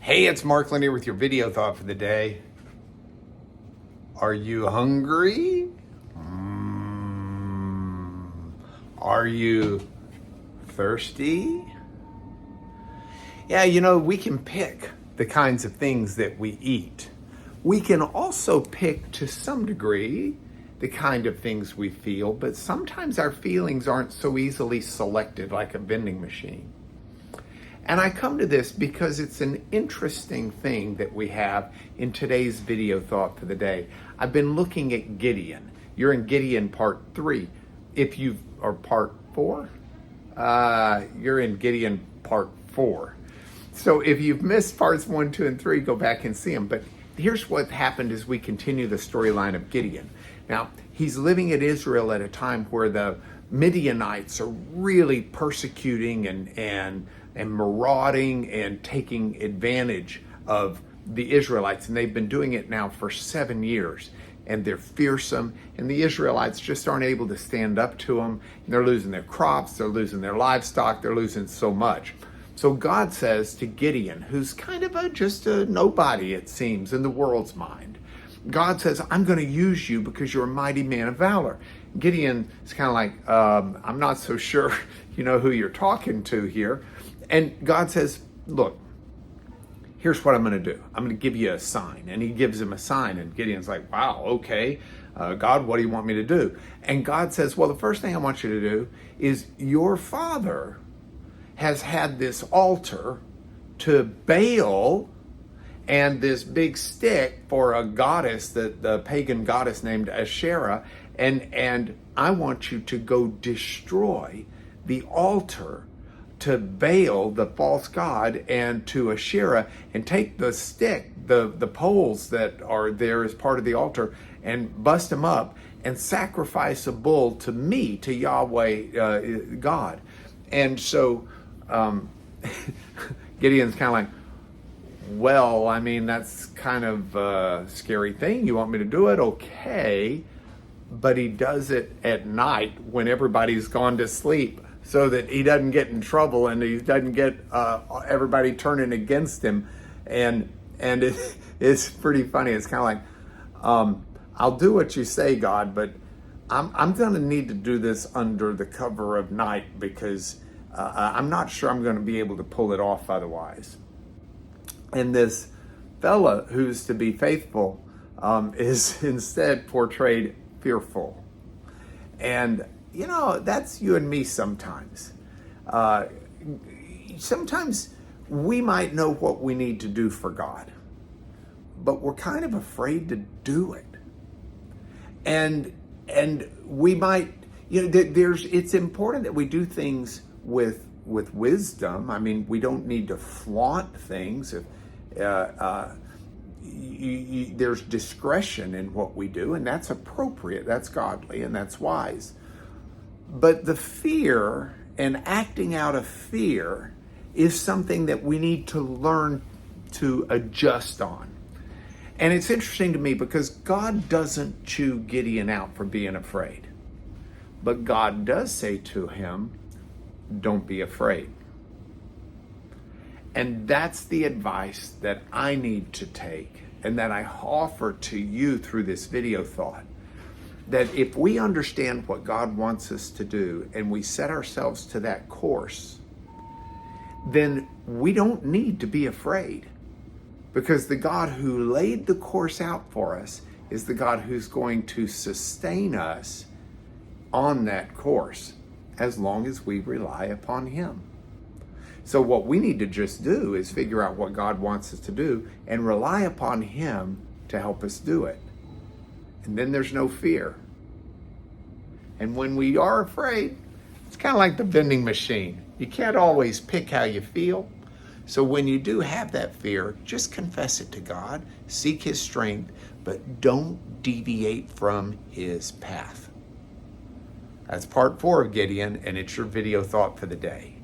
Hey, it's Mark Lanier with your video thought for the day. Are you hungry? Are you thirsty? Yeah, we can pick the kinds of things that we eat. We can also pick, to some degree, the kind of things we feel, but sometimes our feelings aren't so easily selected like a vending machine. And I come to this because it's an interesting thing that we have in today's video thought for the day. I've been looking at Gideon. You're in Gideon part 3. Or part 4? You're in Gideon part 4. So if you've missed parts 1, 2, and 3, go back and see them. But here's what happened as we continue the storyline of Gideon. Now, he's living in Israel at a time where the Midianites are really persecuting and marauding and taking advantage of the Israelites. And they've been doing it now for 7 years. And they're fearsome. And the Israelites just aren't able to stand up to them. And they're losing their crops. They're losing their livestock. They're losing so much. So God says to Gideon, who's kind of just a nobody, it seems, in the world's mind. God says, I'm going to use you because you're a mighty man of valor. Gideon is kind of like, I'm not so sure you know who you're talking to here. And God says, look, here's what I'm going to do. I'm going to give you a sign. And he gives him a sign. And Gideon's like, wow, okay. God, what do you want me to do? And God says, well, the first thing I want you to do is your father has had this altar to Baal and this big stick for a goddess, the pagan goddess named Asherah. And I want you to go destroy the altar to Baal, the false god, and to Asherah, and take the stick, the poles that are there as part of the altar, and bust them up and sacrifice a bull to me, to Yahweh God. And so Gideon's kind of like, well, I mean, that's kind of a scary thing. You want me to do it? Okay. But he does it at night when everybody's gone to sleep so that he doesn't get in trouble and he doesn't get everybody turning against him. And it's pretty funny. It's kind of like, I'll do what you say, God, but I'm going to need to do this under the cover of night because I'm not sure I'm going to be able to pull it off otherwise. And this fella who's to be faithful is instead portrayed fearful. And, that's you and me sometimes. Sometimes we might know what we need to do for God, but we're kind of afraid to do it. And we might, it's important that we do things with wisdom. I mean, we don't need to flaunt things. There's discretion in what we do, and that's appropriate, that's godly, and that's wise. But the fear and acting out of fear is something that we need to learn to adjust on. And it's interesting to me because God doesn't chew Gideon out for being afraid. But God does say to him, don't be afraid. And that's the advice that I need to take and that I offer to you through this video thought. That if we understand what God wants us to do and we set ourselves to that course, then we don't need to be afraid. Because the God who laid the course out for us is the God who's going to sustain us on that course as long as we rely upon him. So what we need to just do is figure out what God wants us to do and rely upon him to help us do it. And then there's no fear. And when we are afraid, it's kind of like the vending machine. You can't always pick how you feel. So when you do have that fear, just confess it to God, seek his strength, but don't deviate from his path. That's part 4 of Gideon, and it's your video thought for the day.